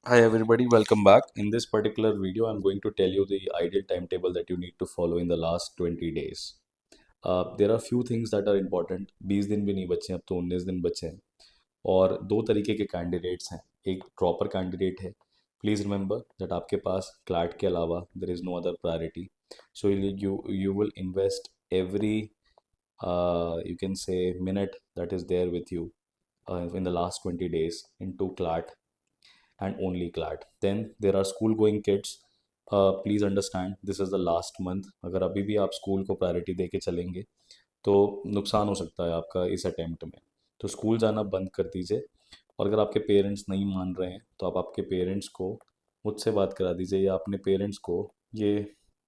Hi everybody, welcome back. In this particular video, I'm going to tell you the ideal timetable that you need to follow in the last 20 days. There are few things that are important. 20 दिन भी नहीं बचे, अब तो 19 दिन बचे हैं और दो तरीके के कैंडिडेट्स हैं. एक प्रॉपर कैंडिडेट है. प्लीज़ रिमेंबर दैट आपके पास क्लैट के अलावा there is no other priority. So you will invest every you can say minute that is there with you in the last 20 days into CLAT and only CLAT. Then there are school going kids. Please understand this is the last month. अगर अभी भी आप school को priority दे के चलेंगे तो नुकसान हो सकता है आपका इस अटेम्प्ट में. तो स्कूल जाना बंद कर दीजिए. और अगर आपके पेरेंट्स नहीं मान रहे हैं तो आप आपके पेरेंट्स को मुझसे बात करा दीजिए या अपने पेरेंट्स को ये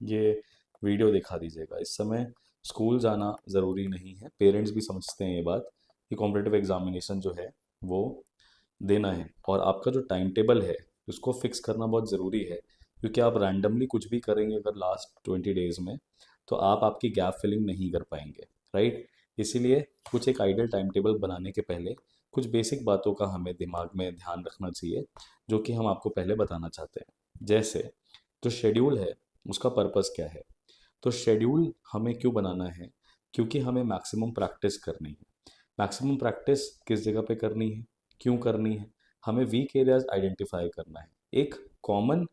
ये वीडियो दिखा दीजिएगा. इस समय स्कूल जाना ज़रूरी नहीं है. पेरेंट्स भी समझते हैं ये बात कि कॉम्पिटिटिव एग्जामिनेशन जो है वो देना है और आपका जो टाइम टेबल है उसको फिक्स करना बहुत ज़रूरी है. क्योंकि आप रैंडमली कुछ भी करेंगे अगर लास्ट 20 डेज़ में तो आप आपकी गैप फिलिंग नहीं कर पाएंगे. राइट. इसीलिए कुछ एक आइडियल टाइम टेबल बनाने के पहले कुछ बेसिक बातों का हमें दिमाग में ध्यान रखना चाहिए जो कि हम आपको पहले बताना चाहते हैं. जैसे जो शेड्यूल है उसका पर्पस क्या है. तो शेड्यूल हमें क्यों बनाना है. क्योंकि हमें मैक्सिमम प्रैक्टिस करनी है. मैक्सिमम प्रैक्टिस किस जगह पे करनी है, क्यों करनी है. हमें वीक एरियाज आइडेंटिफाई करना है. एक कॉमन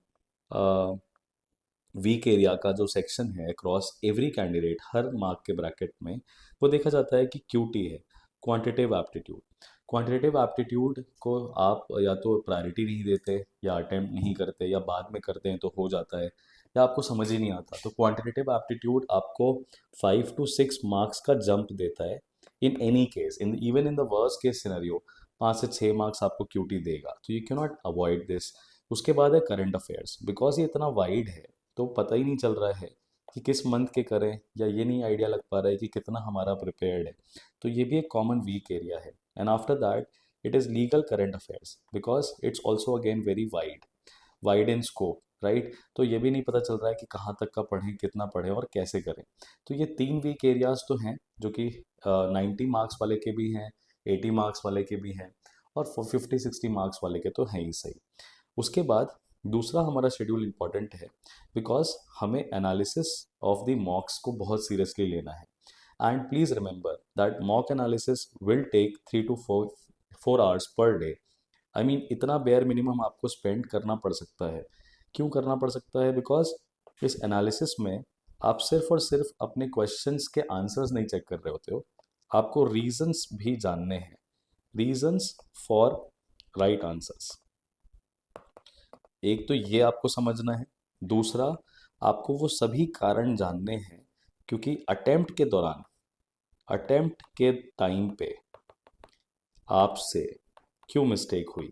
वीक एरिया का जो सेक्शन है अक्रॉस एवरी कैंडिडेट हर मार्क के ब्रैकेट में वो देखा जाता है कि क्यूटी है, क्वांटिटेटिव एप्टीट्यूड. क्वांटिटेटिव एप्टीट्यूड को आप या तो प्रायोरिटी नहीं देते या अटेम्प्ट नहीं करते या बाद में करते हैं तो हो जाता है या आपको समझ ही नहीं आता. तो क्वांटिटेटिव एप्टीट्यूड आपको 5 to 6 मार्क्स का जंप देता है in any case. In even in the worst case scenario 5 से 6 मार्क्स आपको क्यूटी देगा. तो you can not avoid this. उसके बाद है करंट अफेयर्स. बिकॉज ये इतना वाइड है तो पता ही नहीं चल रहा है कि किस मंथ के करें या ये नहीं आइडिया लग पा रहा है कि कितना हमारा प्रिपेयर्ड है. तो ये भी एक कॉमन वीक एरिया है. And after that it is legal current affairs because it's also again very wide wide in scope. Right. तो ये भी नहीं पता चल रहा है कि कहाँ तक का पढ़ें, कितना पढ़ें और कैसे करें. तो ये 3 वीक एरियाज तो हैं जो कि 90 मार्क्स वाले के भी हैं, 80 मार्क्स वाले के भी हैं और 50-60 मार्क्स वाले के तो हैं ही सही. उसके बाद दूसरा हमारा शेड्यूल इंपॉर्टेंट है बिकॉज हमें एनालिसिस ऑफ द मॉक्स को बहुत सीरियसली लेना है. And please remember that mock analysis will take 3 to 4 hours per day. I mean इतना बेयर मिनिमम आपको स्पेंड करना पड़ सकता है. क्यों करना पड़ सकता है. बिकॉज इस एनालिसिस में आप सिर्फ और सिर्फ अपने क्वेश्चंस के आंसर्स नहीं चेक कर रहे होते हो, आपको रीजंस भी जानने हैं. Reasons for right answers. एक तो ये आपको समझना है. दूसरा आपको वो सभी कारण जानने हैं क्योंकि अटेम्प्ट के टाइम पे आपसे क्यों मिस्टेक हुई.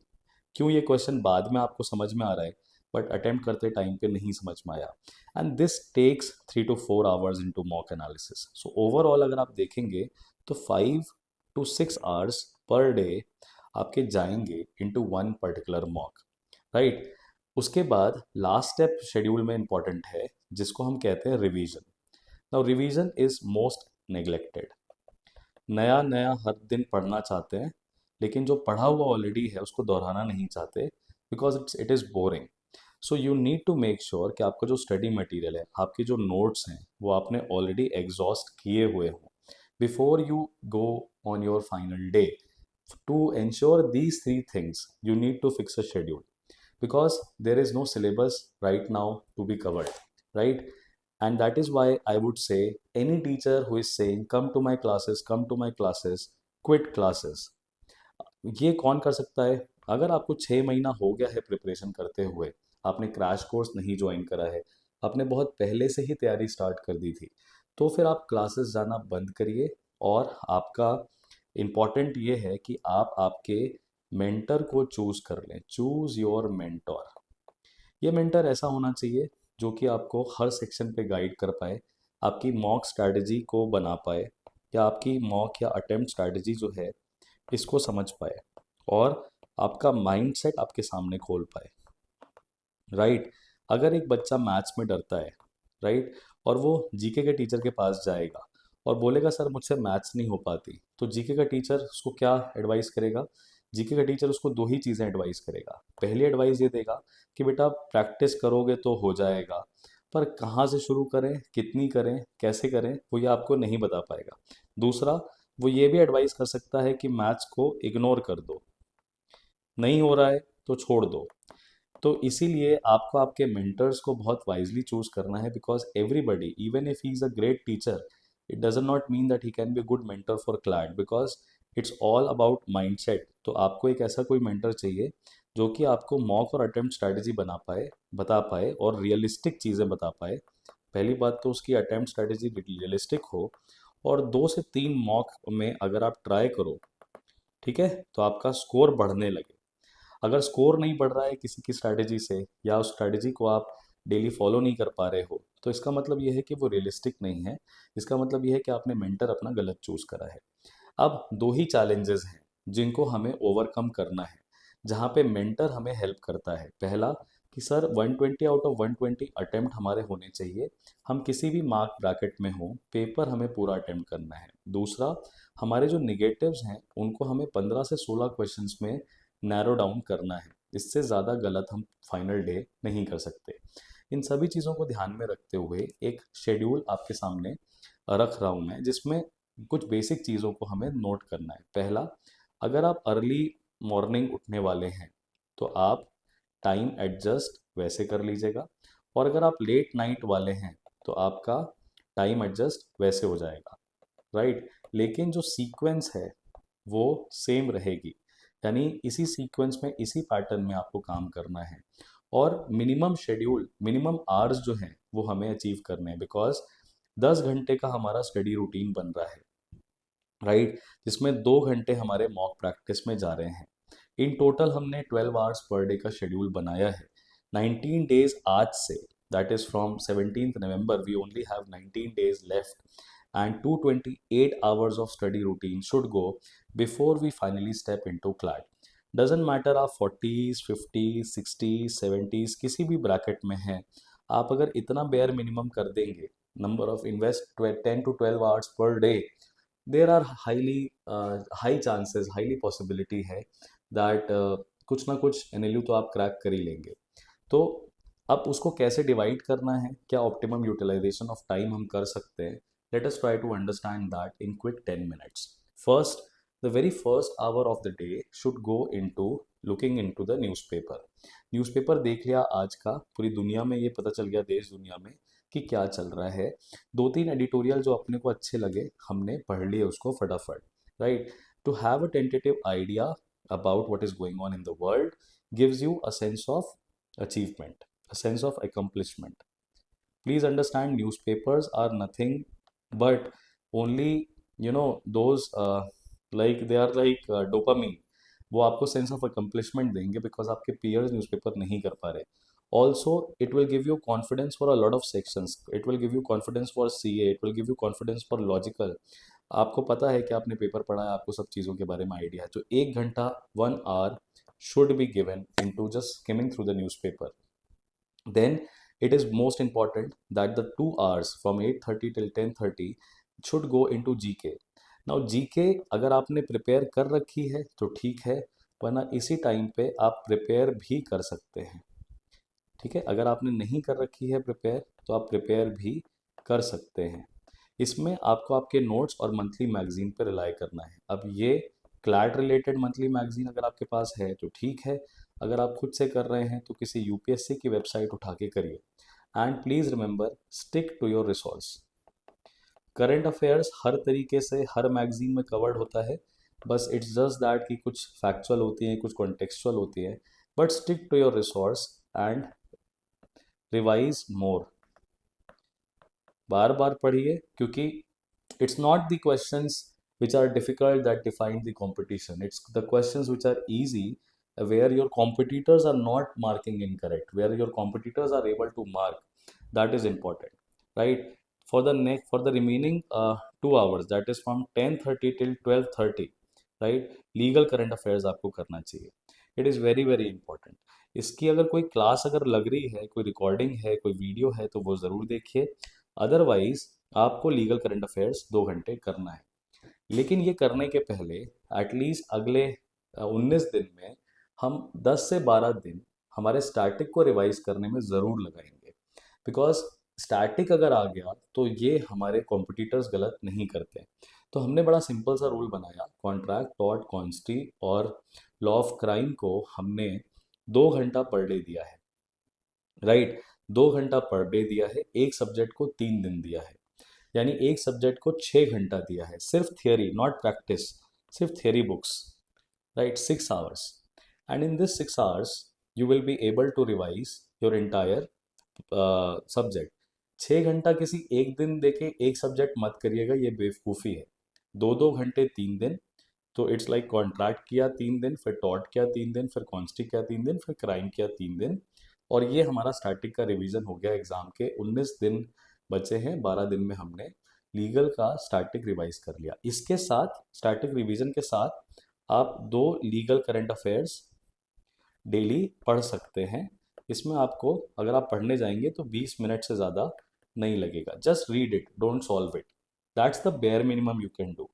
क्यों ये क्वेश्चन बाद में आपको समझ में आ रहा है बट अटेम्प्ट करते टाइम पे नहीं समझ में आया. And this takes 3 to 4 hours into mock analysis. So overall अगर आप देखेंगे तो 5 to 6 hours पर डे आपके जाएंगे into one particular mock. Right. उसके बाद लास्ट स्टेप शेड्यूल में इंपॉर्टेंट है जिसको हम कहते हैं revision. Now revision is most neglected. नया नया हर दिन पढ़ना चाहते हैं लेकिन जो पढ़ा हुआ ऑलरेडी है उसको दोहराना नहीं चाहते because it is boring. So you need to make sure कि आपका जो स्टडी मटेरियल है, आपके जो नोट्स हैं वो आपने ऑलरेडी एग्जॉस्ट किए हुए हों before you go on your final day. To ensure these three things you need to fix a schedule because there is no syllabus right now to be covered. Right. And that is why I would say any teacher who is saying come to my classes, quit classes. ये कौन कर सकता है. अगर आपको 6 महीना हो गया है प्रिपरेशन करते हुए, आपने क्रैश कोर्स नहीं ज्वाइन करा है, आपने बहुत पहले से ही तैयारी स्टार्ट कर दी थी, तो फिर आप क्लासेस जाना बंद करिए. और आपका इम्पॉर्टेंट ये है कि आप आपके मेंटर को चूज़ कर लें. Choose your mentor. ये मेंटर ऐसा होना चाहिए जो कि आपको हर सेक्शन पे गाइड कर पाए, आपकी मॉक स्ट्रैटेजी को बना पाए या आपकी मॉक या अटेम्प्ट स्ट्रैटेजी जो है इसको समझ पाए और आपका माइंडसेट आपके सामने खोल पाए. राइट. अगर एक बच्चा मैथ्स में डरता है, राइट, और वो जीके के टीचर के पास जाएगा और बोलेगा सर मुझसे मैथ्स नहीं हो पाती, तो जीके का टीचर उसको क्या एडवाइस करेगा. जीके का टीचर उसको दो ही चीज़ें एडवाइस करेगा। पहली एडवाइस ये देगा कि बेटा प्रैक्टिस करोगे तो हो जाएगा, पर कहाँ से शुरू करें, कितनी करें, कैसे करें, वो ये आपको नहीं बता पाएगा। दूसरा, वो ये भी एडवाइस कर सकता है कि मैथ्स को इग्नोर कर दो, नहीं हो रहा है तो छोड़ दो। तो इसीलिए आपको आपके मेंटर्स को बहुत वाइजली चूज करना है, because everybody even if he is a great teacher, it doesn't not mean that he can be a good mentor for client, because it's all about mindset. तो आपको एक ऐसा कोई मेंटर चाहिए जो कि आपको मॉक और अटेम्प्ट स्ट्रैटेजी बता पाए और रियलिस्टिक चीज़ें बता पाए। पहली बात तो उसकी अटेम्प्ट स्ट्रैटेजी रियलिस्टिक हो, और 2 से 3 मॉक में अगर आप ट्राई करो, ठीक है, तो आपका स्कोर बढ़ने लगे। अगर स्कोर नहीं बढ़ रहा है किसी की स्ट्रैटेजी से, या उस स्ट्रैटेजी को आप डेली फॉलो नहीं कर पा रहे हो, तो इसका मतलब यह है कि वो रियलिस्टिक नहीं है। इसका मतलब यह है कि आपने मेंटर अपना गलत चूज करा है। अब दो ही चैलेंजेस हैं जिनको हमें ओवरकम करना है, जहाँ पे मेंटर हमें हेल्प करता है। पहला कि सर 120 आउट ऑफ 120 अटेम्प्ट हमारे होने चाहिए, हम किसी भी मार्क ब्रैकेट में हो, पेपर हमें पूरा अटेम्प्ट करना है। दूसरा, हमारे जो निगेटिव्स हैं उनको हमें 15 से 16 क्वेश्चंस में नैरो डाउन करना है। इससे ज़्यादा गलत हम फाइनल डे नहीं कर सकते। इन सभी चीज़ों को ध्यान में रखते हुए एक शेड्यूल आपके सामने रख रहा हूँ मैं, जिसमें कुछ बेसिक चीज़ों को हमें नोट करना है। पहला, अगर आप अर्ली मॉर्निंग उठने वाले हैं तो आप टाइम एडजस्ट वैसे कर लीजिएगा, और अगर आप लेट नाइट वाले हैं तो आपका टाइम एडजस्ट वैसे हो जाएगा, राइट। लेकिन जो सीक्वेंस है वो सेम रहेगी, यानी इसी सीक्वेंस में, इसी पैटर्न में आपको काम करना है। और मिनिमम शेड्यूल, मिनिमम आवर्स जो हैं वो हमें अचीव करने हैं, बिकॉज 10 घंटे का हमारा स्टडी रूटीन बन रहा है, राइट, जिसमें 2 घंटे हमारे मॉक प्रैक्टिस में जा रहे हैं। इन टोटल हमने 12 आवर्स पर डे का शेड्यूल बनाया है 19 डेज आज से, that is from 17th November we only have 19 days left, and 228 hours of study routine should go before we finally step into CLAT. Doesn't matter आप 40s 50s 60s 70s किसी भी bracket में हैं, आप अगर इतना बेयर मिनिमम कर देंगे, number of invest 10 to 12 hours per day, there are highly high chances, highly possibility है दैट कुछ ना कुछ एनएलयू तो आप क्रैक कर ही लेंगे। तो अब उसको कैसे डिवाइड करना है, क्या ऑप्टिमम यूटिलाइजेशन ऑफ टाइम हम कर सकते हैं, let us try to understand that in quick 10 minutes. First, the very first hour of the day should go into looking into the newspaper. Newspaper देख लिया आज का, पूरी दुनिया में ये पता चल गया, देश दुनिया में, कि क्या चल रहा है। 2-3 एडिटोरियल जो अपने को अच्छे लगे हमने पढ़ लिए उसको फटाफट, right. To have a tentative idea about what is going on in the world gives you a sense of achievement, a sense of accomplishment. Please understand, newspapers are nothing but only, those like they are like dopamine. वो आपको sense of accomplishment देंगे because आपके peers newspaper नहीं कर पा रहे। Also it will give you confidence for a lot of sections, it will give you confidence for CA, it will give you confidence for logical. आपको पता है कि आपने पेपर पढ़ा है, आपको सब चीज़ों के बारे में आइडिया है, तो 1 घंटा 1 hour should be given into just skimming through the newspaper. Then it is most important that the 2 hours from 8:30 till 10:30 should go into GK. Now GK अगर आपने प्रिपेयर कर रखी है तो ठीक है, वरना इसी टाइम पे आप प्रिपेयर भी कर सकते हैं, ठीक है। अगर आपने नहीं कर रखी है प्रिपेयर तो आप प्रिपेयर भी कर सकते हैं। इसमें आपको आपके नोट्स और मंथली मैगजीन पर रिलाई करना है। अब ये क्लैट रिलेटेड मंथली मैगजीन अगर आपके पास है तो ठीक है, अगर आप खुद से कर रहे हैं तो किसी यूपीएससी की वेबसाइट उठा के करिए। And please remember, stick to your resource. Current affairs हर तरीके से हर मैगजीन में कवर्ड होता है, बस इट्स जस्ट दैट कि कुछ फैक्चुअल होती हैं, कुछ कॉन्टेक्चुअल होती है, but stick to your resource and revise more. बार बार पढ़िए, क्योंकि it's not the questions which are difficult that define the competition. It's the questions which are easy, where your competitors are not marking incorrect, where your competitors are able to mark. That is important, right? For the remaining 2 hours, that is from 10:30 till 12:30, right? Legal current affairs आपको करना चाहिए. It is very very important. इसकी अगर कोई class अगर लग रही है, कोई रिकॉर्डिंग है, कोई वीडियो है, तो वो ज़रूर देखिए। अदरवाइज आपको लीगल करंट अफेयर्स 2 घंटे करना है। लेकिन ये करने के पहले एटलीस्ट अगले 19 दिन में हम 10 से 12 दिन हमारे स्टैटिक को रिवाइज करने में ज़रूर लगाएंगे, बिकॉज स्टैटिक अगर आ गया तो ये हमारे कॉम्पिटिटर्स गलत नहीं करते। तो हमने बड़ा सिंपल सा रूल बनाया, कॉन्ट्रैक्ट, टॉर्ट, कॉन्स्टी और लॉ ऑफ क्राइम को हमने 2 घंटा पर डे दिया है, राइट। 2 घंटा पर डे दिया है, एक सब्जेक्ट को 3 दिन दिया है, यानी एक सब्जेक्ट को 6 घंटा दिया है, सिर्फ थियोरी नॉट प्रैक्टिस, सिर्फ theory books, right, 6 hours। And in this 6 hours you will be able to revise your entire subject. 6 घंटा किसी एक दिन देके एक सब्जेक्ट मत करिएगा, ये बेवकूफ़ी है। 2-2 घंटे 3 दिन, तो इट्स लाइक कॉन्ट्रैक्ट किया 3 दिन, फिर टॉर्ट किया 3 दिन, फिर कॉन्स्टी किया 3 दिन, फिर क्राइम किया 3 दिन, और ये हमारा स्टैटिक का रिवीजन हो गया। एग्जाम के 19 दिन बचे हैं, 12 दिन में हमने लीगल का स्टैटिक रिवाइज कर लिया। इसके साथ स्टैटिक रिवीजन के साथ आप 2 लीगल करंट अफेयर्स डेली पढ़ सकते हैं। इसमें आपको, अगर आप पढ़ने जाएंगे तो 20 मिनट से ज़्यादा नहीं लगेगा। Just read it, don't solve it, that's the bare minimum you can do.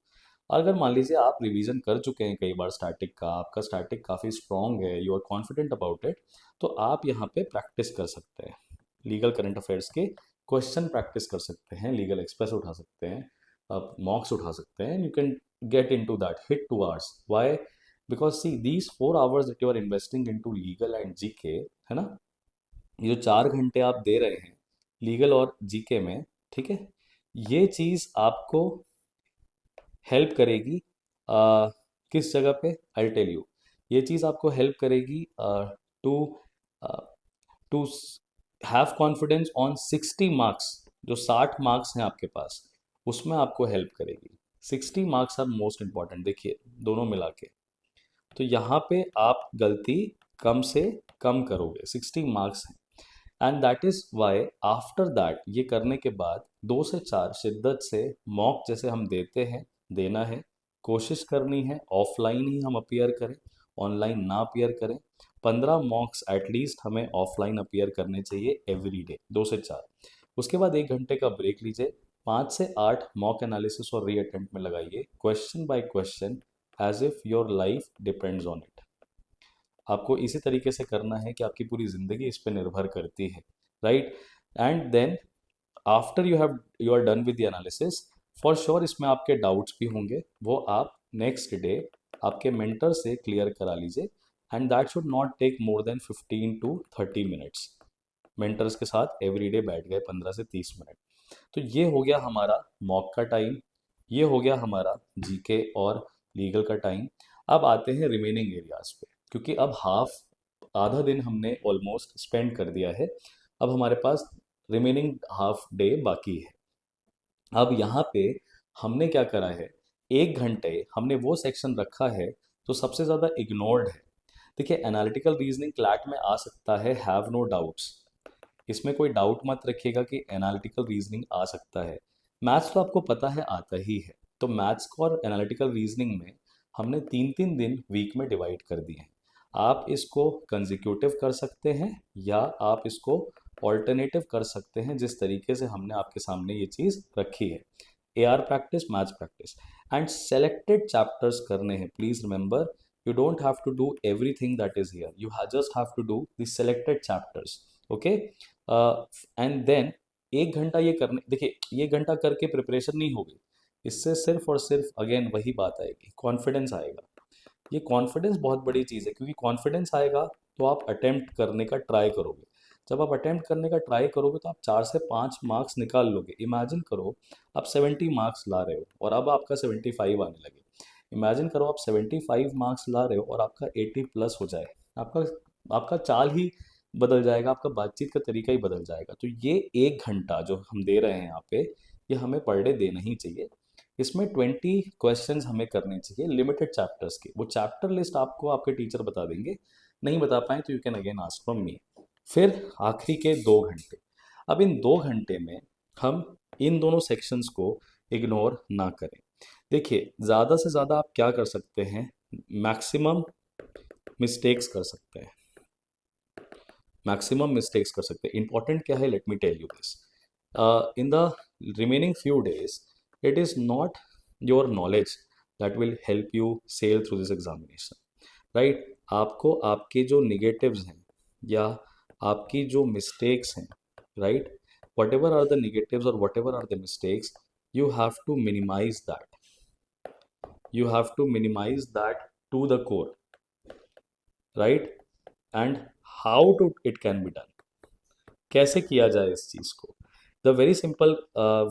अगर मान लीजिए आप रिवीजन कर चुके हैं कई बार स्टैटिक का, आपका स्टैटिक काफ़ी स्ट्रॉन्ग है, you are confident about it, तो आप यहाँ पे प्रैक्टिस कर सकते हैं, लीगल करंट अफेयर्स के क्वेश्चन प्रैक्टिस कर सकते हैं, लीगल एक्सप्रेस उठा सकते हैं, आप मॉक्स उठा सकते हैं, you can get in to that, hit 2 hours। Why? Because see these 4 hours that you are investing in to legal and GK, है ना, ये जो 4 घंटे आप दे रहे हैं लीगल और जीके में, ठीक है, ये चीज़ आपको हेल्प करेगी किस जगह पे, आई टेल यू, ये चीज़ आपको हेल्प करेगी to to have confidence on 60 marks. जो 60 मार्क्स हैं आपके पास, उसमें आपको हेल्प करेगी। 60 मार्क्स आर मोस्ट इंपॉर्टेंट, देखिए दोनों मिला के, तो यहाँ पे आप गलती कम से कम करोगे, 60 मार्क्स हैं। And that is why after that, ये करने के बाद 2 से 4 शिद्दत से मॉक जैसे हम देते हैं, देना है, कोशिश करनी है ऑफलाइन ही हम अपीयर करें, ऑनलाइन ना अपीयर करें। 15 मॉक्स एटलीस्ट हमें ऑफलाइन अपीयर करने चाहिए एवरी डे, 2 से 4। उसके बाद 1 घंटे का ब्रेक लीजिए, 5 से 8 मॉक एनालिसिस और री अटेम्प्ट में लगाइए, question by question, as if your life depends on it. आपको इसी तरीके से करना है कि आपकी पूरी ज़िंदगी इस पे निर्भर करती है, right. And then after you are done with the analysis, for sure इसमें आपके डाउट्स भी होंगे, वो आप नेक्स्ट डे आपके मेंटर से क्लियर करा लीजिए। And that should not take more than 15 to 30 minutes. Mentors के साथ एवरी डे बैठ गए 15 से 30 मिनट। तो ये हो गया हमारा मॉक का टाइम, ये हो गया हमारा जीके और लीगल का टाइम। अब आते हैं रिमेनिंग एरियाज पे, क्योंकि अब आधा दिन हमने ऑलमोस्ट स्पेंड कर दिया है, अब हमारे पास रिमेनिंग हाफ डे बाकी है। अब यहाँ पे हमने क्या करा है, 1 घंटे हमने वो सेक्शन रखा है जो सबसे ज़्यादा इग्नोर्ड है। देखिए, एनालिटिकल रीजनिंग क्लैट में आ सकता है, हैव नो डाउट्स, इसमें कोई डाउट मत रखिएगा कि एनालिटिकल रीजनिंग आ सकता है। मैथ्स तो आपको पता है आता ही है, तो मैथ्स को और एनालिटिकल रीजनिंग में हमने 3-3 दिन वीक में डिवाइड कर दिए हैं। आप इसको कंजिक्यूटिव कर सकते हैं या आप इसको ऑल्टरनेटिव कर सकते हैं, जिस तरीके से हमने आपके सामने ये चीज़ रखी है। AR practice, maths practice, and selected chapters करने हैं। Please remember, you don't have to do everything that is here, you just have to do the selected chapters, okay। And then 1 घंटा ये करने, देखिए ये घंटा करके प्रिपरेशन नहीं होगी, इससे सिर्फ और सिर्फ अगेन वही बात आएगी, कॉन्फिडेंस आएगा। ये कॉन्फिडेंस बहुत बड़ी चीज़ है, क्योंकि कॉन्फिडेंस आएगा तो आप अटेम्प्ट करने का ट्राई करोगे। जब आप अटेम्प्ट करने का ट्राई करोगे तो आप 4 से 5 मार्क्स निकाल लोगे। इमेजिन करो आप 70 मार्क्स ला रहे हो और अब आपका 75 आने लगे। इमेजिन करो आप 75 मार्क्स ला रहे हो और आपका 80+ हो जाए, आपका आपका चाल ही बदल जाएगा, आपका बातचीत का तरीका ही बदल जाएगा। तो ये 1 घंटा जो हम दे रहे हैं यहाँ पे, ये हमें पर डे देना ही चाहिए। इसमें 20 क्वेश्चंस हमें करने चाहिए लिमिटेड चैप्टर्स के। वो चैप्टर लिस्ट आपको आपके टीचर बता देंगे, नहीं बता पाए तो you can again ask from me. फिर आखिरी के 2 घंटे, अब इन 2 घंटे में हम इन दोनों सेक्शंस को इग्नोर ना करें। देखिए, ज़्यादा से ज़्यादा आप क्या कर सकते हैं, मैक्सिमम मिस्टेक्स कर सकते हैं, मैक्सिमम मिस्टेक्स कर सकते हैं। इंपॉर्टेंट क्या है, let me tell you this, in the remaining few days, it is not your knowledge that will help you sail through this examination. Right. आपको आपके जो निगेटिव्स हैं या आपकी जो मिस्टेक्स हैं, right, whatever are the negatives और whatever are the mistakes, you have to minimize that. You have to minimize that to the core, right? And how to it can be done, कैसे किया जाए इस चीज को? The very simple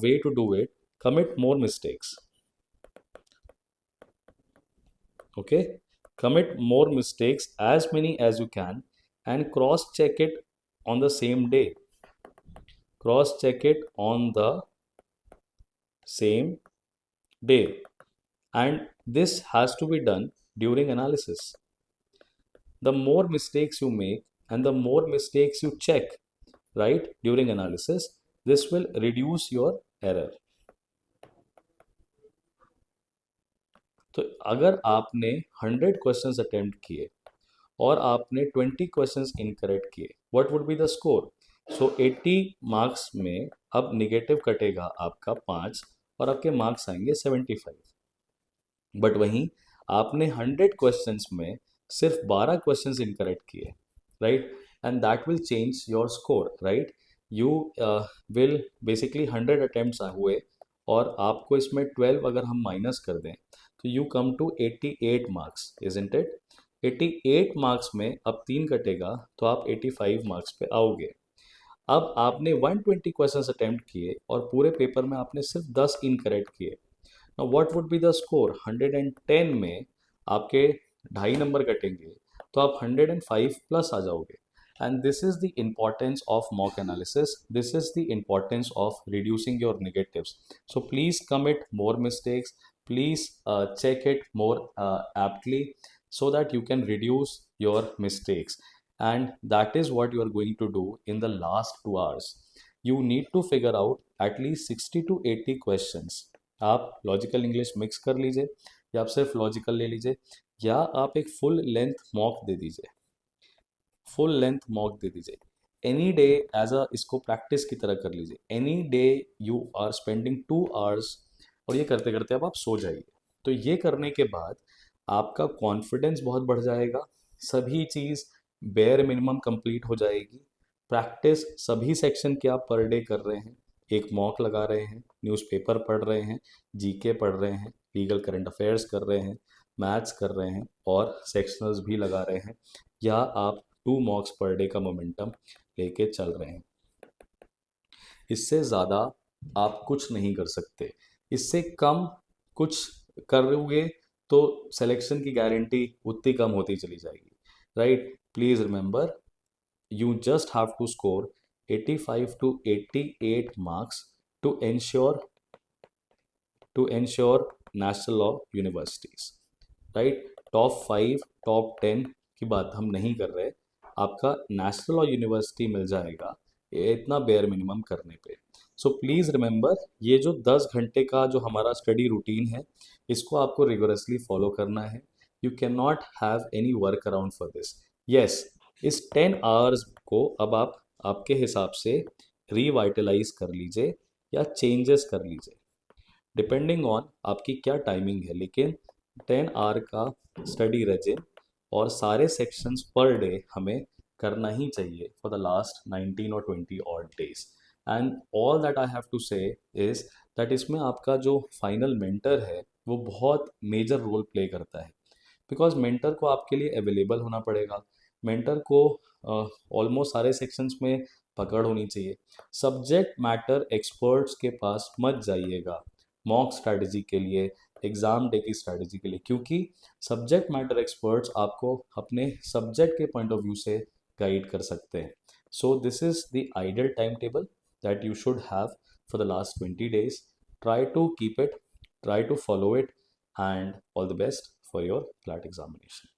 way to do it: commit more mistakes. Okay, commit more mistakes, as many as you can, and cross check it on the same day. Cross check it on the same day, and this has to be done during analysis. The more mistakes you make and the more mistakes you check, right, during analysis, this will reduce your error. तो अगर आपने 100 questions attempt किए और आपने 20 questions incorrect किए, what would be the score? So 80 marks में अब negative कटेगा आपका 5 और आपके मार्क्स आएंगे 75। बट वहीं आपने 100 क्वेश्चंस में सिर्फ 12 क्वेश्चंस इनकरेक्ट किए, right, and that will change your score, right. You will basically 100 attempts हुए और आपको इसमें 12 अगर हम माइनस कर दें तो you come to 88 marks, isn't it? 88 marks में अब 3 कटेगा तो आप 85 मार्क्स पे आओगे। अब आपने 120 क्वेश्चंस अटेम्प्ट किए और पूरे पेपर में आपने सिर्फ 10 इनकरेक्ट किए। Now what would be the score? 110 में आपके 2.5 नंबर कटेंगे तो आप 105 प्लस आ जाओगे। And this is the importance of mock analysis, this is the importance of reducing your negatives. So please commit more mistakes, please check it more aptly so that you can reduce your mistakes, and that is what you are going to do in the last 2 hours. You need to figure out at least 60 to 80 questions. आप logical English mix कर लीजिए या आप सिर्फ logical ले लीजिए या आप एक फुल लेंथ मॉक दे दीजिए, फुल लेंथ मॉक दे दीजिए एनी डे एज अ, इसको प्रैक्टिस की तरह कर लीजिए। Any day you are spending 2 hours और ये करते करते अब आप सो जाइए। तो ये करने के बाद आपका कॉन्फिडेंस बहुत बढ़ जाएगा, सभी चीज़ बेयर मिनिमम कंप्लीट हो जाएगी। प्रैक्टिस सभी सेक्शन के आप पर डे कर रहे हैं, एक मॉक लगा रहे हैं, न्यूज़पेपर पढ़ रहे हैं, जीके पढ़ रहे हैं, लीगल करंट अफेयर्स कर रहे हैं, मैथ्स कर रहे हैं और सेक्शनल्स भी लगा रहे हैं, या आप 2 मॉक्स पर डे का मोमेंटम लेके चल रहे हैं। इससे ज़्यादा आप कुछ नहीं कर सकते, इससे कम कुछ करोगे तो सिलेक्शन की गारंटी उतनी कम होती चली जाएगी, right. Please remember, you just have to score 85 to 88 marks to ensure national law universities, right? Top 5 top 10 की बात हम नहीं कर रहे, आपका नेशनल लॉ यूनिवर्सिटी मिल जाएगा ये इतना बेयर मिनिमम करने पे। सो प्लीज़ रिमेंबर, ये जो 10 घंटे का जो हमारा स्टडी रूटीन है इसको आपको रिगोरसली फॉलो करना है। You can not have any work around for this. Yes, इस 10 आवर्स को अब आप आपके हिसाब से रिवाइटलाइज कर लीजिए या चेंजेस कर लीजिए, डिपेंडिंग ऑन आपकी क्या टाइमिंग है, लेकिन 10 आवर का स्टडी रेजिम और सारे सेक्शंस पर डे हमें करना ही चाहिए फॉर द लास्ट 19 और 20 odd days. And all that I have to say is that इसमें आपका जो फाइनल मेंटर है वो बहुत मेजर रोल प्ले करता है, बिकॉज मेंटर को आपके लिए अवेलेबल होना पड़ेगा, मेंटर को ऑलमोस्ट सारे सेक्शंस में पकड़ होनी चाहिए। सब्जेक्ट मैटर एक्सपर्ट्स के पास मत जाइएगा मॉक स्ट्रैटेजी के लिए, एग्ज़ाम डे की स्ट्रैटेजी के लिए, क्योंकि सब्जेक्ट मैटर एक्सपर्ट्स आपको अपने सब्जेक्ट के पॉइंट ऑफ व्यू से गाइड कर सकते हैं। So this is the ideal time table that you should have for the last 20 days. Try to keep it, try to follow it, and all the best for your CLAT examination.